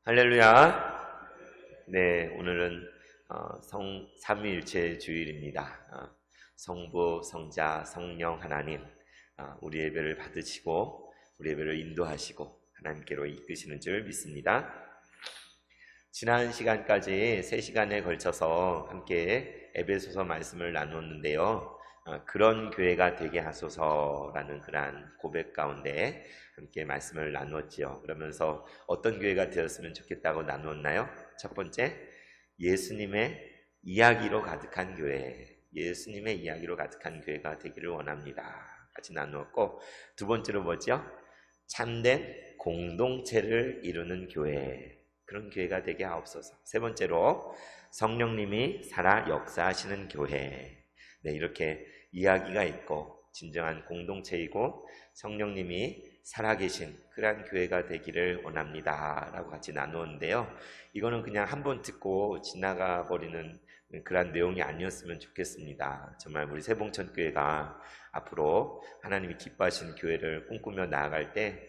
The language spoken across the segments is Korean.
할렐루야. 네, 오늘은 삼위일체 주일입니다. 성부, 성자, 성령 하나님, 우리 예배를 받으시고 우리 예배를 인도하시고 하나님께로 이끄시는 줄 믿습니다. 지난 시간까지 3시간에 걸쳐서 함께 에베소서 말씀을 나누었는데요. 그런 교회가 되게 하소서라는 그러한 고백 가운데 함께 말씀을 나누었지요. 그러면서 어떤 교회가 되었으면 좋겠다고 나누었나요? 첫 번째, 예수님의 이야기로 가득한 교회, 예수님의 이야기로 가득한 교회가 되기를 원합니다. 같이 나누었고, 두 번째로 뭐죠? 참된 공동체를 이루는 교회, 그런 교회가 되게 하옵소서. 세 번째로 성령님이 살아 역사하시는 교회. 네, 이렇게 이야기가 있고 진정한 공동체이고 성령님이 살아계신 그러한 교회가 되기를 원합니다 라고 같이 나누었는데요. 이거는 그냥 한번 듣고 지나가 버리는 그런 내용이 아니었으면 좋겠습니다. 정말 우리 세봉천교회가 앞으로 하나님이 기뻐하시는 교회를 꿈꾸며 나아갈 때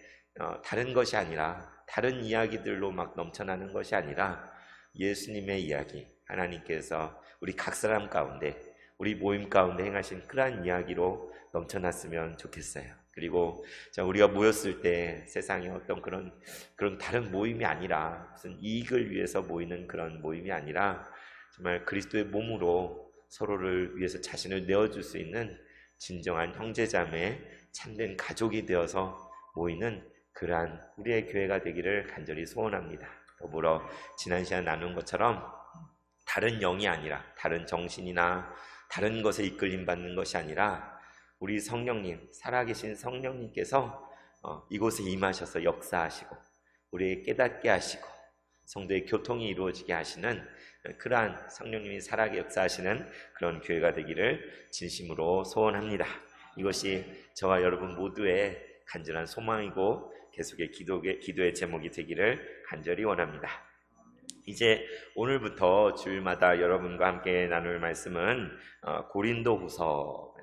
다른 것이 아니라, 다른 이야기들로 막 넘쳐나는 것이 아니라 예수님의 이야기, 하나님께서 우리 각 사람 가운데, 우리 모임 가운데 행하신 그러한 이야기로 넘쳐났으면 좋겠어요. 그리고 우리가 모였을 때 세상에 어떤 그런 다른 모임이 아니라, 무슨 이익을 위해서 모이는 그런 모임이 아니라 정말 그리스도의 몸으로 서로를 위해서 자신을 내어줄 수 있는 진정한 형제자매, 참된 가족이 되어서 모이는 그러한 우리의 교회가 되기를 간절히 소원합니다. 더불어 지난 시간 나눈 것처럼 다른 영이 아니라, 다른 정신이나 다른 것에 이끌림 받는 것이 아니라 우리 성령님, 살아계신 성령님께서 이곳에 임하셔서 역사하시고 우리에게 깨닫게 하시고 성도의 교통이 이루어지게 하시는 그러한 성령님이 살아계 역사하시는 그런 교회가 되기를 진심으로 소원합니다. 이것이 저와 여러분 모두의 간절한 소망이고 계속의 기도의 제목이 되기를 간절히 원합니다. 이제 오늘부터 주일마다 여러분과 함께 나눌 말씀은 고린도후서.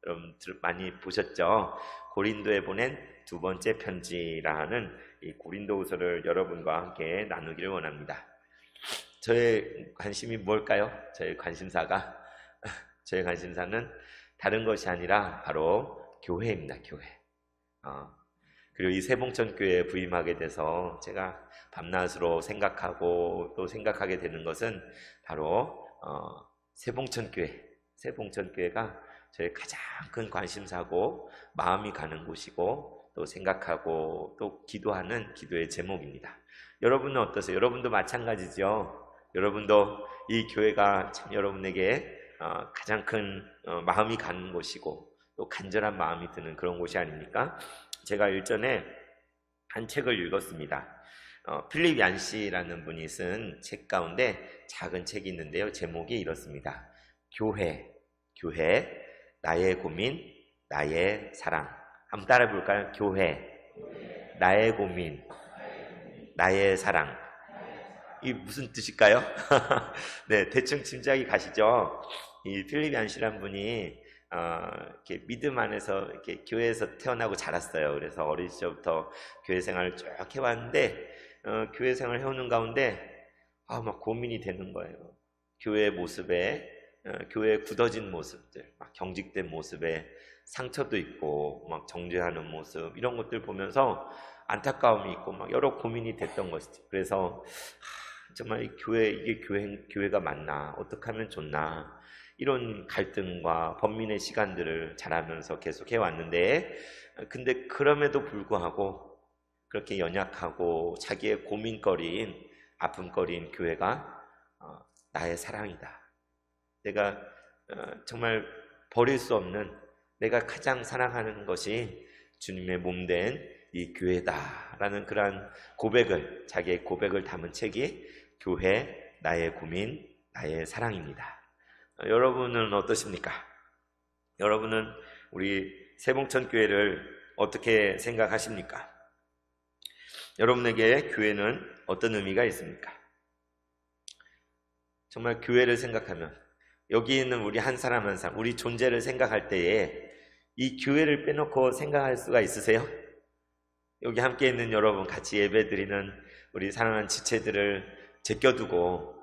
여러분 많이 보셨죠? 고린도에 보낸 두 번째 편지라는 이 고린도후서를 여러분과 함께 나누기를 원합니다. 저의 관심이 뭘까요? 저의 관심사는 다른 것이 아니라 바로 교회입니다. 교회. 그리고 이 세봉천교회에 부임하게 돼서 제가 밤낮으로 생각하고 또 생각하게 되는 것은 바로 세봉천교회가 저의 가장 큰 관심사고 마음이 가는 곳이고 또 생각하고 또 기도하는 기도의 제목입니다. 여러분은 어떠세요? 여러분도 마찬가지죠? 여러분도 이 교회가 참 여러분에게 가장 큰 마음이 가는 곳이고 또 간절한 마음이 드는 그런 곳이 아닙니까? 제가 일전에 한 책을 읽었습니다. 필립 얀시라는 분이 쓴 책 가운데 작은 책이 있는데요. 제목이 이렇습니다. 교회, 나의 고민, 나의 사랑. 한번 따라해 볼까요? 교회, 나의 고민, 나의 사랑. 이게 무슨 뜻일까요? 네, 대충 짐작이 가시죠? 이 필립 얀시라는 분이 이렇게 믿음 안에서 이렇게 교회에서 태어나고 자랐어요. 그래서 어린 시절부터 교회 생활을 쭉 해왔는데 교회 생활을 해오는 가운데 막 고민이 되는 거예요. 교회의 모습에, 교회의 굳어진 모습들, 막 경직된 모습에 상처도 있고 막 정죄하는 모습, 이런 것들 보면서 안타까움이 있고 막 여러 고민이 됐던 것이죠. 그래서 정말 이게 교회가 맞나? 어떻게 하면 좋나? 이런 갈등과 번민의 시간들을 자라면서 계속 해왔는데, 근데 그럼에도 불구하고 그렇게 연약하고 자기의 고민거리인, 아픔거리인 교회가 나의 사랑이다. 내가 정말 버릴 수 없는, 내가 가장 사랑하는 것이 주님의 몸된 이 교회다라는 그러한 고백을, 자기의 고백을 담은 책이 교회, 나의 고민, 나의 사랑입니다. 여러분은 어떠십니까? 여러분은 우리 세봉천교회를 어떻게 생각하십니까? 여러분에게 교회는 어떤 의미가 있습니까? 정말 교회를 생각하면, 여기 있는 우리 한 사람 한 사람, 우리 존재를 생각할 때에 이 교회를 빼놓고 생각할 수가 있으세요? 여기 함께 있는 여러분, 같이 예배드리는 우리 사랑하는 지체들을 제껴두고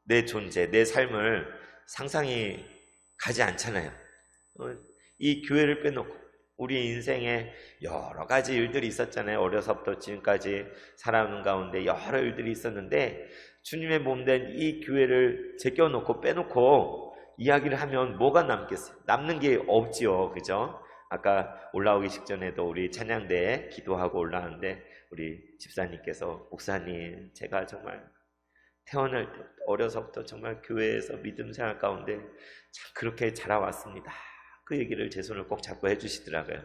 내 존재, 내 삶을 상상이 가지 않잖아요. 이 교회를 빼놓고 우리 인생에 여러 가지 일들이 있었잖아요. 어려서부터 지금까지 살아오는 가운데 여러 일들이 있었는데 주님의 몸된 이 교회를 제껴놓고 빼놓고 이야기를 하면 뭐가 남겠어요? 남는 게 없지요. 그죠? 아까 올라오기 직전에도 우리 찬양대에 기도하고 올라왔는데 우리 집사님께서 목사님, 제가 정말 태어날 때 어려서부터 정말 교회에서 믿음 생활 가운데 참 그렇게 자라왔습니다. 그 얘기를 제 손을 꼭 잡고 해주시더라고요.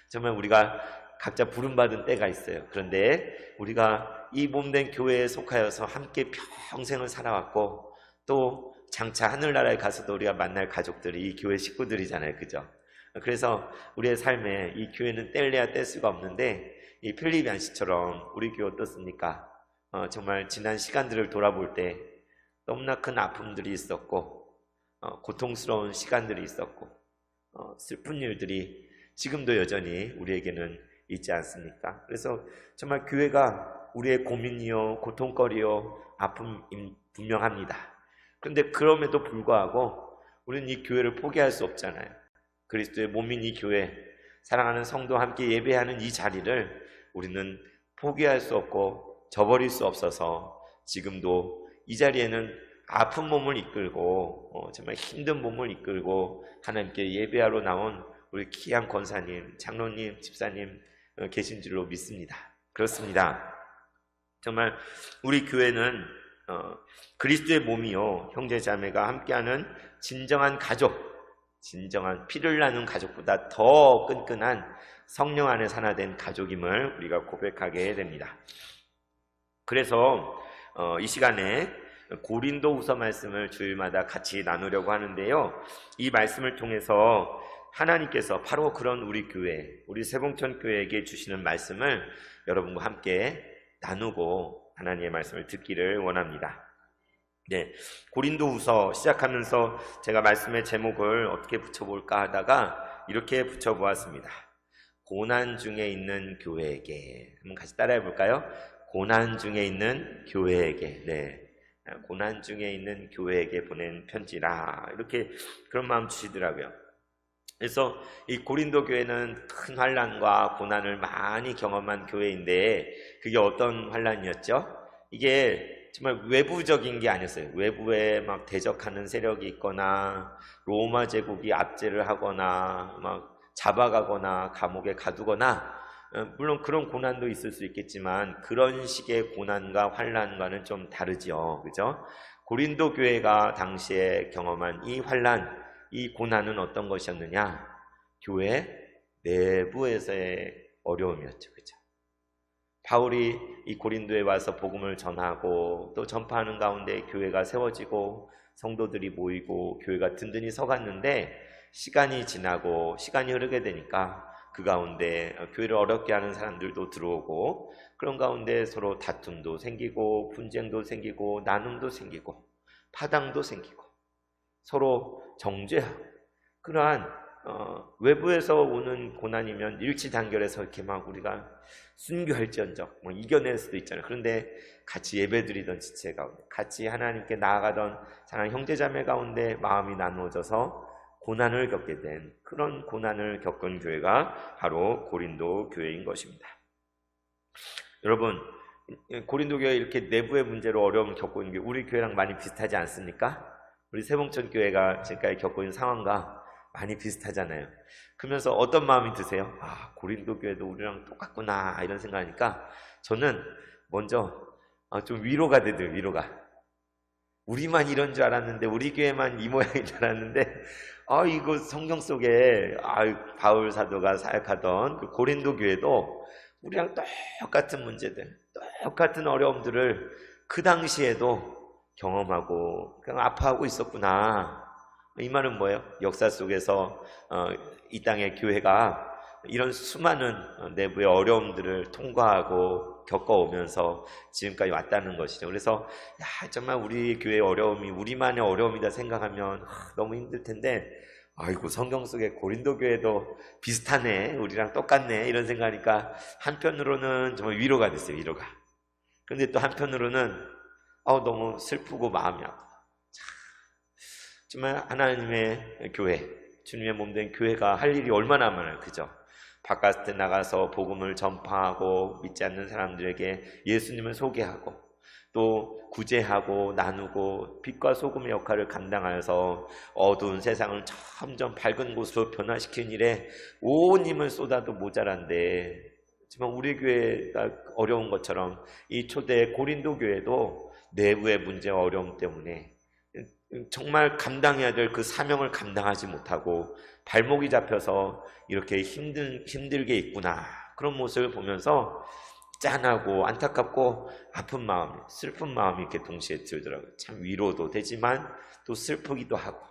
정말 우리가 각자 부름받은 때가 있어요. 그런데 우리가 이 몸된 교회에 속하여서 함께 평생을 살아왔고 또 장차 하늘나라에 가서도 우리가 만날 가족들이 이 교회 식구들이잖아요. 그죠? 그래서 우리의 삶에 이 교회는 뗄래야 뗄 수가 없는데 이 필립 얀시처럼 우리 교회 어떻습니까? 정말 지난 시간들을 돌아볼 때 너무나 큰 아픔들이 있었고 고통스러운 시간들이 있었고 슬픈 일들이 지금도 여전히 우리에게는 있지 않습니까? 그래서 정말 교회가 우리의 고민이요 고통거리요 아픔이 분명합니다. 그런데 그럼에도 불구하고 우리는 이 교회를 포기할 수 없잖아요. 그리스도의 몸인 이 교회, 사랑하는 성도와 함께 예배하는 이 자리를 우리는 포기할 수 없고 저버릴 수 없어서 지금도 이 자리에는 아픈 몸을 이끌고 정말 힘든 몸을 이끌고 하나님께 예배하러 나온 우리 귀한 권사님, 장로님, 집사님 계신 줄로 믿습니다. 그렇습니다. 정말 우리 교회는 그리스도의 몸이요 형제 자매가 함께하는 진정한 가족, 진정한 피를 나눈 가족보다 더 끈끈한 성령 안에 하나된 가족임을 우리가 고백하게 됩니다. 그래서 이 시간에 고린도후서 말씀을 주일마다 같이 나누려고 하는데요. 이 말씀을 통해서 하나님께서 바로 그런 우리 교회, 우리 세봉천 교회에게 주시는 말씀을 여러분과 함께 나누고 하나님의 말씀을 듣기를 원합니다. 네, 고린도후서 시작하면서 제가 말씀의 제목을 어떻게 붙여볼까 하다가 이렇게 붙여보았습니다. 고난 중에 있는 교회에게. 한번 같이 따라해 볼까요? 고난 중에 있는 교회에게. 네, 고난 중에 있는 교회에게 보낸 편지라. 이렇게 그런 마음 주시더라고요. 그래서 이 고린도 교회는 큰 환난과 고난을 많이 경험한 교회인데 그게 어떤 환난이었죠? 이게 정말 외부적인 게 아니었어요. 외부에 막 대적하는 세력이 있거나 로마 제국이 압제를 하거나 막 잡아가거나 감옥에 가두거나 물론 그런 고난도 있을 수 있겠지만 그런 식의 고난과 환난과는 좀 다르지요. 그죠? 고린도 교회가 당시에 경험한 이 환난, 이 고난은 어떤 것이었느냐? 교회 내부에서의 어려움이었죠. 그죠? 바울이 이 고린도에 와서 복음을 전하고 또 전파하는 가운데 교회가 세워지고 성도들이 모이고 교회가 든든히 서갔는데 시간이 지나고 시간이 흐르게 되니까 그 가운데 교회를 어렵게 하는 사람들도 들어오고 그런 가운데 서로 다툼도 생기고 분쟁도 생기고 나눔도 생기고 파당도 생기고 서로 정죄하고 그러한 외부에서 오는 고난이면 일치단결해서 이렇게 막 우리가 순교할지언정 뭐 이겨낼 수도 있잖아요. 그런데 같이 예배드리던 지체 가운데 같이 하나님께 나아가던 사랑하는 형제자매 가운데 마음이 나누어져서 고난을 겪게 된 그런 고난을 겪은 교회가 바로 고린도 교회인 것입니다. 여러분, 고린도 교회 이렇게 내부의 문제로 어려움을 겪고 있는 게 우리 교회랑 많이 비슷하지 않습니까? 우리 세봉천 교회가 지금까지 겪고 있는 상황과 많이 비슷하잖아요. 그러면서 어떤 마음이 드세요? 아, 고린도 교회도 우리랑 똑같구나 이런 생각하니까 저는 먼저 좀 위로가 되더라고요. 위로가. 우리만 이런 줄 알았는데 우리 교회만 이 모양인 줄 알았는데 이거 성경 속에 바울 사도가 사역하던 그 고린도 교회도 우리랑 똑같은 문제들, 똑같은 어려움들을 그 당시에도 경험하고 그냥 아파하고 있었구나. 이 말은 뭐예요? 역사 속에서 이 땅의 교회가 이런 수많은 내부의 어려움들을 통과하고 겪어오면서 지금까지 왔다는 것이죠. 그래서 정말 우리 교회의 어려움이 우리만의 어려움이다 생각하면 너무 힘들 텐데 아이고, 성경 속에 고린도 교회도 비슷하네, 우리랑 똑같네, 이런 생각하니까 한편으로는 정말 위로가 됐어요. 위로가. 그런데 또 한편으로는 너무 슬프고 마음이 아파. 정말 하나님의 교회, 주님의 몸된 교회가 할 일이 얼마나 많아요. 그죠? 바깥에 나가서 복음을 전파하고 믿지 않는 사람들에게 예수님을 소개하고 또 구제하고 나누고 빛과 소금의 역할을 감당하여서 어두운 세상을 점점 밝은 곳으로 변화시키는 일에 온 힘을 쏟아도 모자란데, 정말 우리 교회가 어려운 것처럼 이 초대 고린도 교회도 내부의 문제와 어려움 때문에 정말 감당해야 될 그 사명을 감당하지 못하고 발목이 잡혀서 이렇게 힘들게 있구나, 그런 모습을 보면서 짠하고 안타깝고 아픈 마음, 슬픈 마음이 이렇게 동시에 들더라고요. 참 위로도 되지만 또 슬프기도 하고,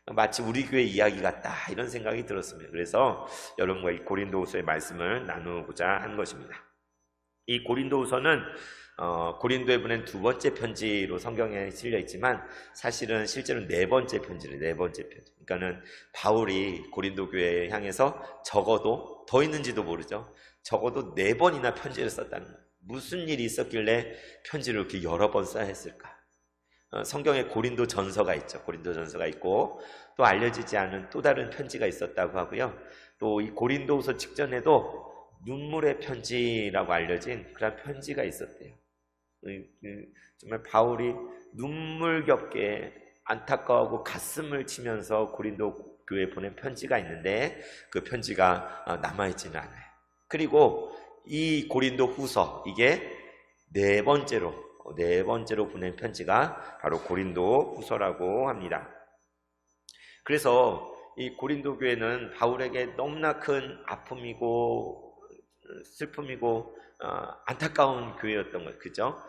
마치 우리 교회 이야기 같다, 이런 생각이 들었습니다. 그래서 여러분과 이 고린도후서의 말씀을 나누고자 한 것입니다. 이 고린도후서는 고린도에 보낸 두 번째 편지로 성경에 실려 있지만 사실은 실제로 네 번째 편지를, 네 번째 편지. 그러니까는 바울이 고린도 교회에 향해서 적어도, 더 있는지도 모르죠, 적어도 4번이나 편지를 썼다는 거예요. 무슨 일이 있었길래 편지를 이렇게 여러 번 써야 했을까? 성경에 고린도 전서가 있죠. 고린도 전서가 있고 또 알려지지 않은 또 다른 편지가 있었다고 하고요. 또 이 고린도후서 직전에도 눈물의 편지라고 알려진 그런 편지가 있었대요. 정말 바울이 눈물겹게 안타까워하고 가슴을 치면서 고린도 교회에 보낸 편지가 있는데 그 편지가 남아있지는 않아요. 그리고 이 고린도 후서, 이게 네 번째로 보낸 편지가 바로 고린도 후서라고 합니다. 그래서 이 고린도 교회는 바울에게 너무나 큰 아픔이고 슬픔이고 안타까운 교회였던 거예요. 그죠?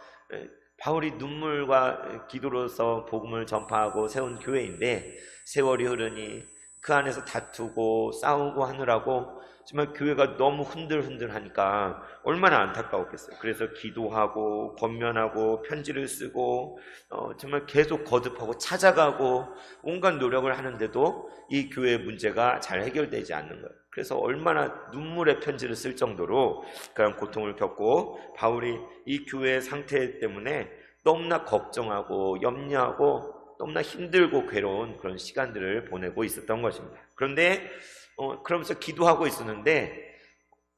바울이 눈물과 기도로서 복음을 전파하고 세운 교회인데 세월이 흐르니 그 안에서 다투고 싸우고 하느라고 정말 교회가 너무 흔들흔들하니까 얼마나 안타까웠겠어요. 그래서 기도하고 권면하고 편지를 쓰고 정말 계속 거듭하고 찾아가고 온갖 노력을 하는데도 이 교회의 문제가 잘 해결되지 않는 거예요. 그래서 얼마나 눈물의 편지를 쓸 정도로 그런 고통을 겪고 바울이 이 교회의 상태 때문에 너무나 걱정하고 염려하고 너무나 힘들고 괴로운 그런 시간들을 보내고 있었던 것입니다. 그런데 그러면서 기도하고 있었는데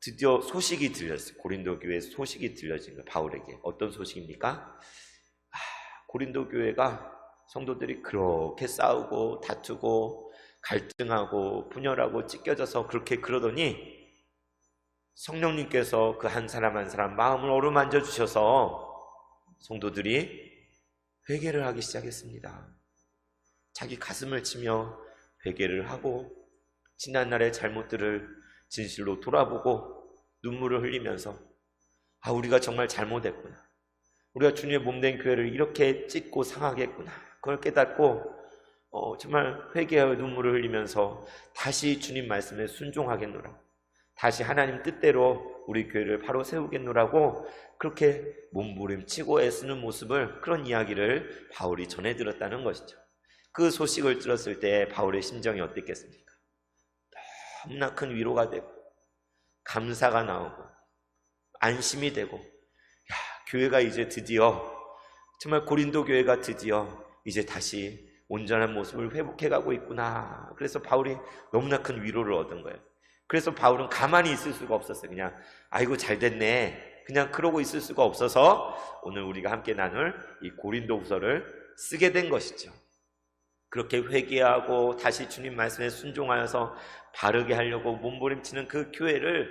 드디어 소식이 들렸어요. 고린도 교회에 소식이 들려진 거예요. 바울에게. 어떤 소식입니까? 고린도 교회가 성도들이 그렇게 싸우고 다투고 갈등하고 분열하고 찢겨져서 그렇게 그러더니 성령님께서 그 한 사람 한 사람 마음을 어루만져 주셔서 성도들이 회개를 하기 시작했습니다. 자기 가슴을 치며 회개를 하고 지난날의 잘못들을 진실로 돌아보고 눈물을 흘리면서 우리가 정말 잘못했구나, 우리가 주님의 몸된 교회를 이렇게 찢고 상하게 했구나, 그걸 깨닫고 정말 회개하여 눈물을 흘리면서 다시 주님 말씀에 순종하겠노라, 다시 하나님 뜻대로 우리 교회를 바로 세우겠노라고 그렇게 몸부림치고 애쓰는 모습을, 그런 이야기를 바울이 전해 들었다는 것이죠. 그 소식을 들었을 때 바울의 심정이 어땠겠습니까? 너무나 큰 위로가 되고 감사가 나오고 안심이 되고, 교회가 이제 드디어, 정말 고린도 교회가 드디어 이제 다시 온전한 모습을 회복해가고 있구나. 그래서 바울이 너무나 큰 위로를 얻은 거예요. 그래서 바울은 가만히 있을 수가 없었어요. 그냥 아이고 잘 됐네, 그냥 그러고 있을 수가 없어서 오늘 우리가 함께 나눌 이 고린도후서를 쓰게 된 것이죠. 그렇게 회개하고 다시 주님 말씀에 순종하여서 바르게 하려고 몸부림치는 그 교회를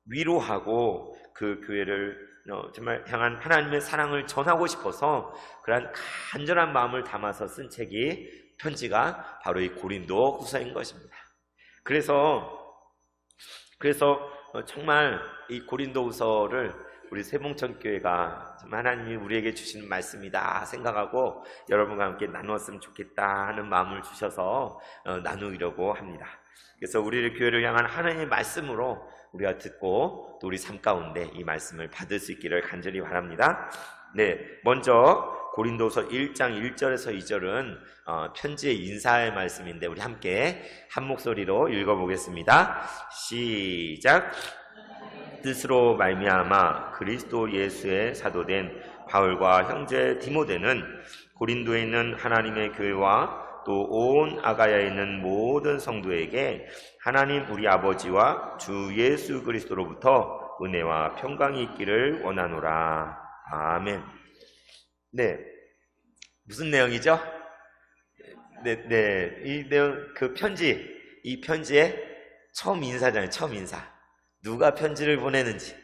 위로하고 그 교회를 정말 향한 하나님의 사랑을 전하고 싶어서 그러한 간절한 마음을 담아서 쓴 책이, 편지가 바로 이 고린도 후서인 것입니다. 그래서 정말 이 고린도 후서를 우리 세봉천교회가 하나님이 우리에게 주시는 말씀이다 생각하고 여러분과 함께 나누었으면 좋겠다 하는 마음을 주셔서 나누려고 합니다. 그래서 우리를 교회를 향한 하나님의 말씀으로 우리가 듣고 또 우리 삶 가운데 이 말씀을 받을 수 있기를 간절히 바랍니다. 네, 먼저 고린도서 1장 1절에서 2절은 편지의 인사의 말씀인데 우리 함께 한 목소리로 읽어보겠습니다. 시작. 뜻으로 말미암아 그리스도 예수의 사도된 바울과 형제 디모데는 고린도에 있는 하나님의 교회와 또 온 아가야에 있는 모든 성도에게 하나님 우리 아버지와 주 예수 그리스도로부터 은혜와 평강이 있기를 원하노라. 아멘. 네, 무슨 내용이죠? 네, 이 내용, 이 편지의 처음 인사잖아요. 처음 인사. 누가 편지를 보내는지,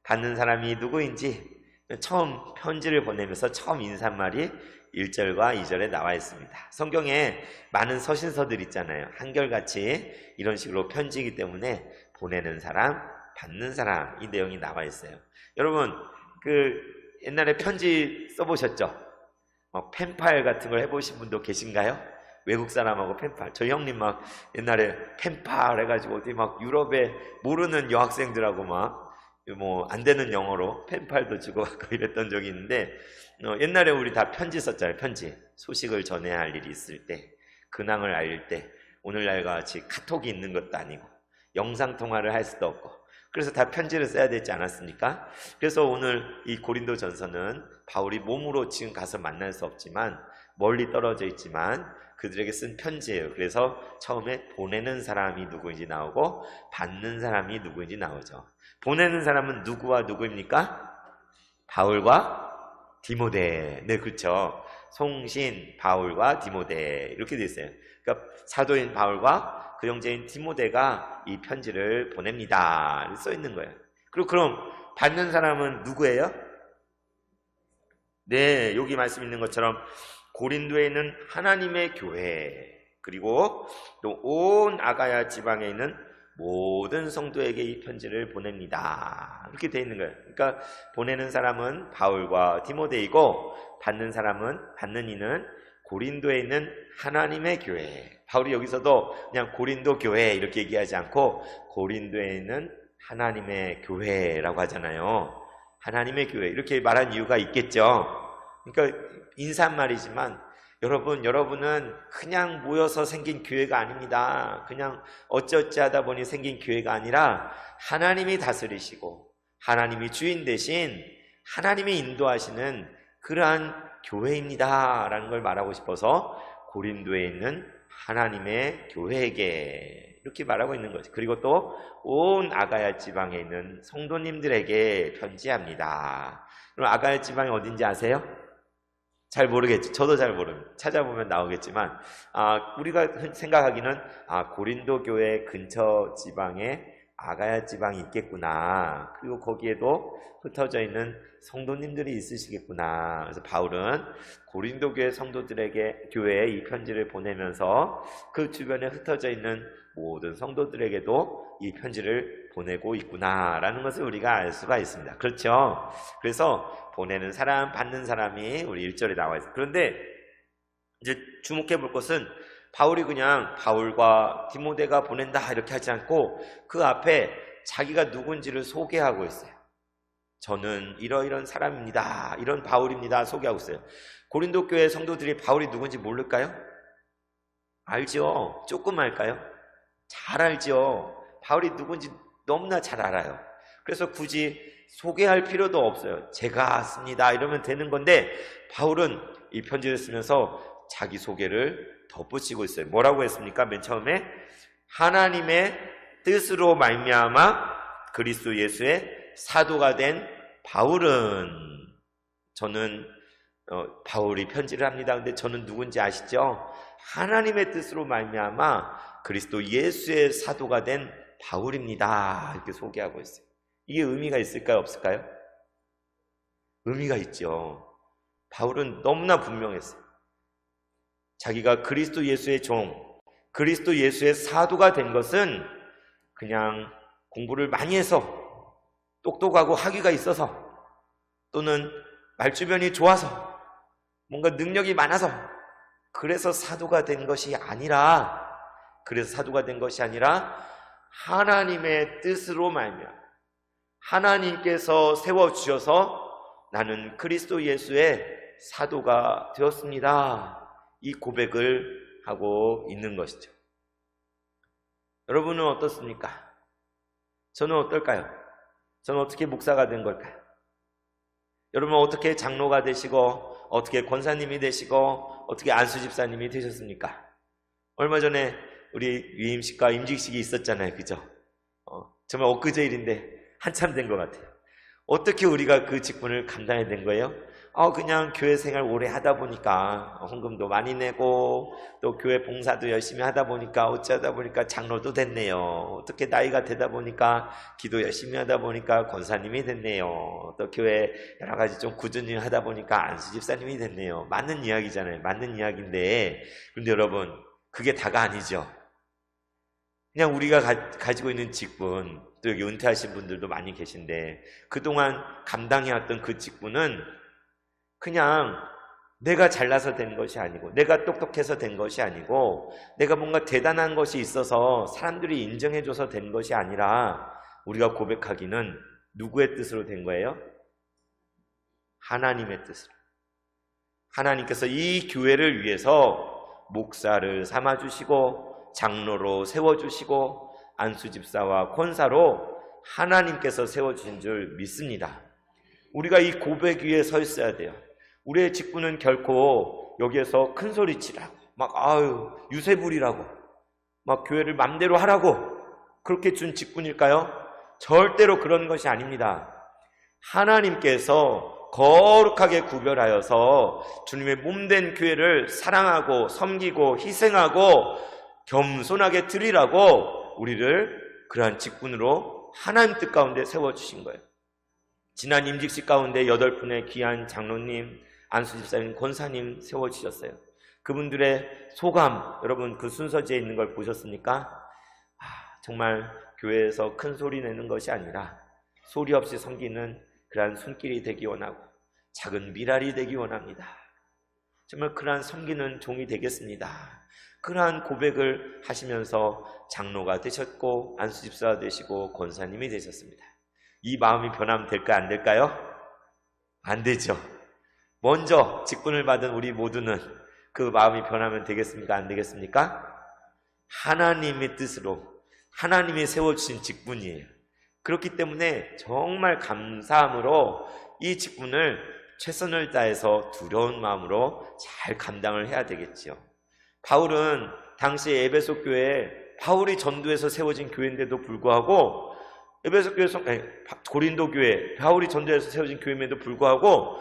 받는 사람이 누구인지, 처음 편지를 보내면서 처음 인사말이 1절과 2절에 나와 있습니다. 성경에 많은 서신서들 있잖아요. 한결같이 이런 식으로 편지이기 때문에 보내는 사람, 받는 사람, 이 내용이 나와 있어요. 여러분, 옛날에 편지 써보셨죠? 펜팔 같은 걸 해보신 분도 계신가요? 외국 사람하고 펜팔. 저희 형님 막 옛날에 펜팔 해가지고 어디 막 유럽에 모르는 여학생들하고 막 안 되는 영어로 펜팔도 주고 갖고 이랬던 적이 있는데, 옛날에 우리 다 편지 썼잖아요. 편지. 소식을 전해야 할 일이 있을 때, 근황을 알릴 때, 오늘날과 같이 카톡이 있는 것도 아니고 영상통화를 할 수도 없고, 그래서 다 편지를 써야 되지 않았습니까? 그래서 오늘 이 고린도 전서는 바울이 몸으로 지금 가서 만날 수 없지만 멀리 떨어져 있지만 그들에게 쓴 편지예요. 그래서 처음에 보내는 사람이 누구인지 나오고 받는 사람이 누구인지 나오죠. 보내는 사람은 누구와 누구입니까? 바울과 디모데. 네, 그렇죠. 송신, 바울과 디모데 이렇게 돼 있어요. 그러니까 사도인 바울과 그 형제인 디모데가 이 편지를 보냅니다. 써 있는 거예요. 그리고 그럼 받는 사람은 누구예요? 네, 여기 말씀 있는 것처럼 고린도에 있는 하나님의 교회, 그리고 또 온 아가야 지방에 있는 모든 성도에게 이 편지를 보냅니다. 이렇게 돼 있는 거예요. 그러니까 보내는 사람은 바울과 디모데이고 받는 이는 고린도에 있는 하나님의 교회. 바울이 여기서도 그냥 고린도 교회 이렇게 얘기하지 않고 고린도에 있는 하나님의 교회라고 하잖아요. 하나님의 교회 이렇게 말한 이유가 있겠죠. 그러니까 인사말이지만 여러분은 그냥 모여서 생긴 교회가 아닙니다. 그냥 어찌어찌 하다 보니 생긴 교회가 아니라 하나님이 다스리시고 하나님이 주인 대신 하나님이 인도하시는 그러한 교회입니다 라는 걸 말하고 싶어서 고린도에 있는 하나님의 교회에게 이렇게 말하고 있는 거죠. 그리고 또 온 아가야 지방에 있는 성도님들에게 편지합니다. 그럼 아가야 지방이 어딘지 아세요? 잘 모르겠죠. 저도 잘 모릅니다. 찾아보면 나오겠지만 우리가 생각하기는 고린도 교회 근처 지방에 아가야 지방이 있겠구나. 그리고 거기에도 흩어져 있는 성도님들이 있으시겠구나. 그래서 바울은 고린도 교회 성도들에게 교회에 이 편지를 보내면서 그 주변에 흩어져 있는 모든 성도들에게도 이 편지를 보내고 있구나라는 것을 우리가 알 수가 있습니다. 그렇죠? 그래서 보내는 사람, 받는 사람이 우리 1절에 나와 있어요. 그런데 이제 주목해 볼 것은 바울이 그냥 바울과 디모데가 보낸다 이렇게 하지 않고 그 앞에 자기가 누군지를 소개하고 있어요. 저는 이러이런 사람입니다. 이런 바울입니다. 소개하고 있어요. 고린도 교회 성도들이 바울이 누군지 모를까요? 알죠. 조금 알까요? 잘 알죠. 바울이 누군지 너무나 잘 알아요. 그래서 굳이 소개할 필요도 없어요. 제가 씁니다 이러면 되는 건데 바울은 이 편지를 쓰면서 자기 소개를 덧붙이고 있어요. 뭐라고 했습니까? 맨 처음에 하나님의 뜻으로 말미암아 그리스도 예수의 사도가 된 바울은, 저는 바울이 편지를 합니다. 근데 저는 누군지 아시죠? 하나님의 뜻으로 말미암아 그리스도 예수의 사도가 된 바울입니다. 이렇게 소개하고 있어요. 이게 의미가 있을까요? 없을까요? 의미가 있죠. 바울은 너무나 분명했어요. 자기가 그리스도 예수의 종, 그리스도 예수의 사도가 된 것은 그냥 공부를 많이 해서 똑똑하고 학위가 있어서 또는 말주변이 좋아서 뭔가 능력이 많아서 그래서 사도가 된 것이 아니라 하나님의 뜻으로 말미암아 하나님께서 세워주셔서 나는 그리스도 예수의 사도가 되었습니다. 이 고백을 하고 있는 것이죠. 여러분은 어떻습니까? 저는 어떨까요? 저는 어떻게 목사가 된 걸까요? 여러분은 어떻게 장로가 되시고 어떻게 권사님이 되시고 어떻게 안수 집사님이 되셨습니까? 얼마 전에 우리 위임식과 임직식이 있었잖아요. 그죠? 정말 엊그제 일인데 한참 된 것 같아요. 어떻게 우리가 그 직분을 감당해야 된 거예요? 그냥 교회 생활 오래 하다 보니까 헌금도 많이 내고 또 교회 봉사도 열심히 하다 보니까 어쩌다 보니까 장로도 됐네요. 어떻게 나이가 되다 보니까 기도 열심히 하다 보니까 권사님이 됐네요. 또 교회 여러 가지 좀 꾸준히 하다 보니까 안수 집사님이 됐네요. 맞는 이야기잖아요. 맞는 이야기인데 근데 여러분 그게 다가 아니죠. 그냥 우리가 가지고 있는 직분, 또 여기 은퇴하신 분들도 많이 계신데 그동안 감당해왔던 그 직분은 그냥 내가 잘나서 된 것이 아니고 내가 똑똑해서 된 것이 아니고 내가 뭔가 대단한 것이 있어서 사람들이 인정해줘서 된 것이 아니라 우리가 고백하기는 누구의 뜻으로 된 거예요? 하나님의 뜻으로. 하나님께서 이 교회를 위해서 목사를 삼아주시고 장로로 세워주시고 안수집사와 권사로 하나님께서 세워주신 줄 믿습니다. 우리가 이 고백 위에 서 있어야 돼요. 우리의 직분은 결코 여기에서 큰 소리치라고 막 유세부리라고 막 교회를 맘대로 하라고 그렇게 준 직분일까요? 절대로 그런 것이 아닙니다. 하나님께서 거룩하게 구별하여서 주님의 몸된 교회를 사랑하고 섬기고 희생하고 겸손하게 드리라고 우리를 그러한 직분으로 하나님 뜻 가운데 세워주신 거예요. 지난 임직식 가운데 8분의 귀한 장로님, 안수집사님, 권사님 세워주셨어요. 그분들의 소감, 여러분 그 순서지에 있는 걸 보셨습니까? 정말 교회에서 큰 소리 내는 것이 아니라 소리 없이 섬기는 그러한 손길이 되기 원하고 작은 미랄이 되기 원합니다. 정말 그러한 섬기는 종이 되겠습니다. 그러한 고백을 하시면서 장로가 되셨고 안수집사가 되시고 권사님이 되셨습니다. 이 마음이 변하면 될까요? 안 될까요? 안 되죠. 먼저 직분을 받은 우리 모두는 그 마음이 변하면 되겠습니까? 안 되겠습니까? 하나님의 뜻으로 하나님이 세워주신 직분이에요. 그렇기 때문에 정말 감사함으로 이 직분을 최선을 다해서 두려운 마음으로 잘 감당을 해야 되겠지요. 바울은 당시 에베소 교회에 바울이 전도해서 세워진 교회인데도 불구하고 에베소 교회에서 고린도 교회 바울이 전도해서 세워진 교회임에도 불구하고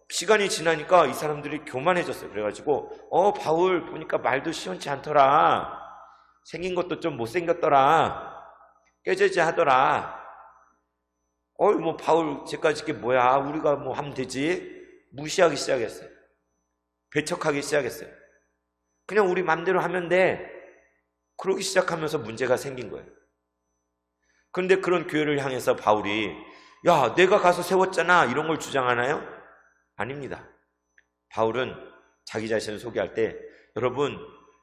시간이 지나니까 이 사람들이 교만해졌어요. 그래가지고 바울 보니까 말도 시원치 않더라. 생긴 것도 좀 못생겼더라. 깨재재하더라. 뭐 바울 쟤까지 이게 뭐야? 우리가 뭐 하면 되지? 무시하기 시작했어요. 배척하기 시작했어요. 그냥 우리 맘대로 하면 돼. 그러기 시작하면서 문제가 생긴 거예요. 그런데 그런 교회를 향해서 바울이 야 내가 가서 세웠잖아 이런 걸 주장하나요? 아닙니다. 바울은 자기 자신을 소개할 때 여러분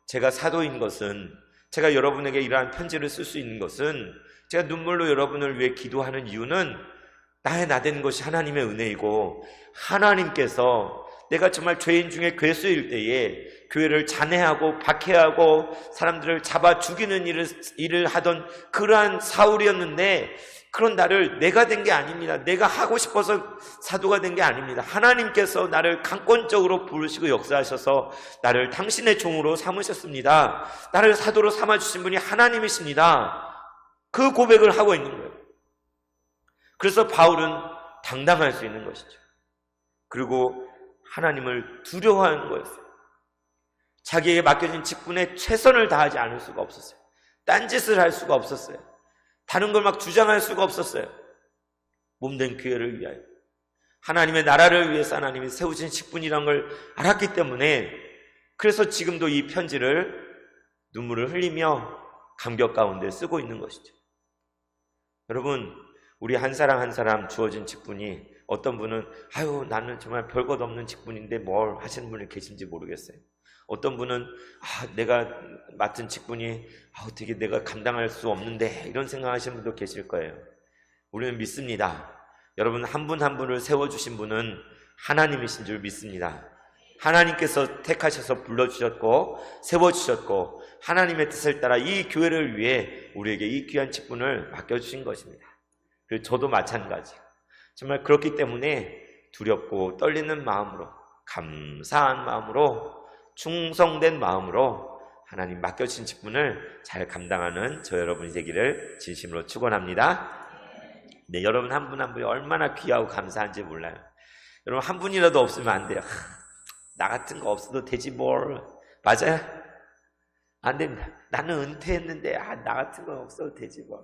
제가 사도인 것은 제가 여러분에게 이러한 편지를 쓸 수 있는 것은 제가 눈물로 여러분을 위해 기도하는 이유는 나의 나된 것이 하나님의 은혜이고 하나님께서 내가 정말 죄인 중에 괴수일 때에 교회를 잔해하고 박해하고 사람들을 잡아 죽이는 일을 하던 그러한 사울이었는데 그런 나를 내가 된 게 아닙니다. 내가 하고 싶어서 사도가 된 게 아닙니다. 하나님께서 나를 강권적으로 부르시고 역사하셔서 나를 당신의 종으로 삼으셨습니다. 나를 사도로 삼아주신 분이 하나님이십니다. 그 고백을 하고 있는 거예요. 그래서 바울은 당당할 수 있는 것이죠. 그리고 하나님을 두려워하는 거였어요. 자기에게 맡겨진 직분에 최선을 다하지 않을 수가 없었어요. 딴짓을 할 수가 없었어요. 다른 걸 막 주장할 수가 없었어요. 몸된 교회를 위하여 하나님의 나라를 위해서 하나님이 세우신 직분이란 걸 알았기 때문에 그래서 지금도 이 편지를 눈물을 흘리며 감격 가운데 쓰고 있는 것이죠. 여러분 우리 한 사람 한 사람 주어진 직분이 어떤 분은 나는 정말 별것 없는 직분인데 뭘 하시는 분이 계신지 모르겠어요. 어떤 분은 내가 맡은 직분이 어떻게 내가 감당할 수 없는데 이런 생각하시는 분도 계실 거예요. 우리는 믿습니다. 여러분 한 분 한 분을 세워주신 분은 하나님이신 줄 믿습니다. 하나님께서 택하셔서 불러주셨고 세워주셨고 하나님의 뜻을 따라 이 교회를 위해 우리에게 이 귀한 직분을 맡겨주신 것입니다. 그리고 저도 마찬가지. 정말 그렇기 때문에 두렵고 떨리는 마음으로, 감사한 마음으로, 충성된 마음으로 하나님 맡겨주신 직분을 잘 감당하는 저 여러분이 되기를 진심으로 축원합니다. 네, 여러분 한 분 한 분이 얼마나 귀하고 감사한지 몰라요. 여러분 한 분이라도 없으면 안 돼요. 나 같은 거 없어도 되지 뭘. 맞아요? 안 됩니다. 나는 은퇴했는데 나 같은 거 없어도 되지 뭘.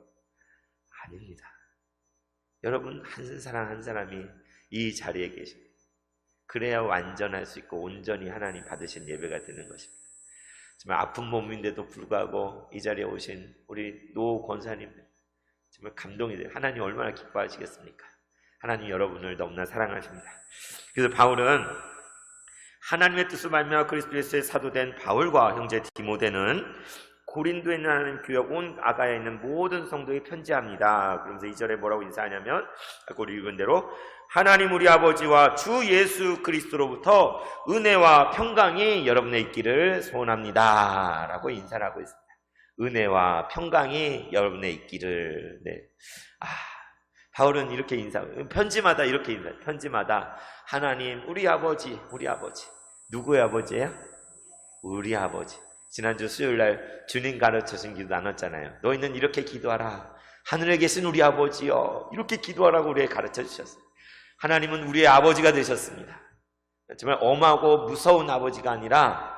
아닙니다. 여러분 한 사람 한 사람이 이 자리에 계십니다. 그래야 완전할 수 있고 온전히 하나님 받으신 예배가 되는 것입니다. 정말 아픈 몸인데도 불구하고 이 자리에 오신 우리 노 권사님들 정말 감동이 돼요. 하나님 얼마나 기뻐하시겠습니까? 하나님 여러분을 너무나 사랑하십니다. 그래서 바울은 하나님의 뜻을 말미암아 그리스도 예수의 사도된 바울과 형제 디모데는 고린도에 있는 하나님 교회 온 아가야에 있는 모든 성도에 편지합니다. 그러면서 2절에 뭐라고 인사하냐면 아까 우리 읽은 대로 하나님 우리 아버지와 주 예수 그리스도로부터 은혜와 평강이 여러분의 있기를 소원합니다 라고 인사를 하고 있습니다. 은혜와 평강이 여러분의 있기를. 네. 바울은 이렇게 편지마다 이렇게 인사해요. 편지마다 하나님 우리 아버지. 누구의 아버지예요? 우리 아버지. 지난주 수요일날 주님 가르쳐준 기도 나눴잖아요. 너희는 이렇게 기도하라. 하늘에 계신 우리 아버지여, 이렇게 기도하라고 우리에게 가르쳐 주셨어요. 하나님은 우리의 아버지가 되셨습니다. 정말 엄하고 무서운 아버지가 아니라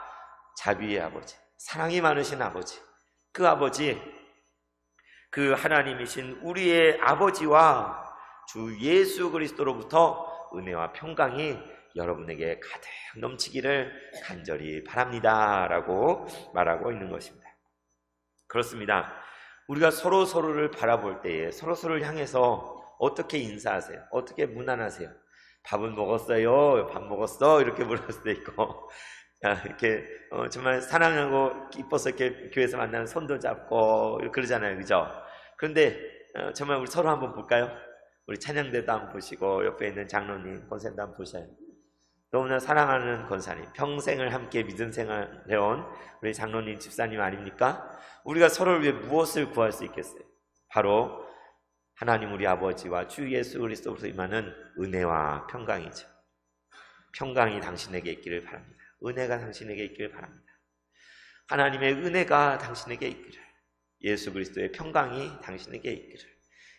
자비의 아버지, 사랑이 많으신 아버지. 그 아버지, 그 하나님이신 우리의 아버지와 주 예수 그리스도로부터 은혜와 평강이 여러분에게 가득 넘치기를 간절히 바랍니다 라고 말하고 있는 것입니다. 그렇습니다. 우리가 서로를 바라볼 때에 서로를 향해서 어떻게 인사하세요? 어떻게 문안하세요? 밥은 먹었어요? 밥 먹었어? 이렇게 물을 수도 있고 이렇게 정말 사랑하고 기뻐서 이렇게 교회에서 만나면 손도 잡고 그러잖아요. 그죠? 그런데 정말 우리 서로 한번 볼까요? 우리 찬양대도 한번 보시고 옆에 있는 장로님, 권사님도 한번 보셔요. 너무나 사랑하는 권사님, 평생을 함께 믿음 생활해온 우리 장로님, 집사님 아닙니까? 우리가 서로를 위해 무엇을 구할 수 있겠어요? 바로 하나님 우리 아버지와 주 예수 그리스도로부터 임하는 은혜와 평강이죠. 평강이 당신에게 있기를 바랍니다. 은혜가 당신에게 있기를 바랍니다. 하나님의 은혜가 당신에게 있기를, 예수 그리스도의 평강이 당신에게 있기를.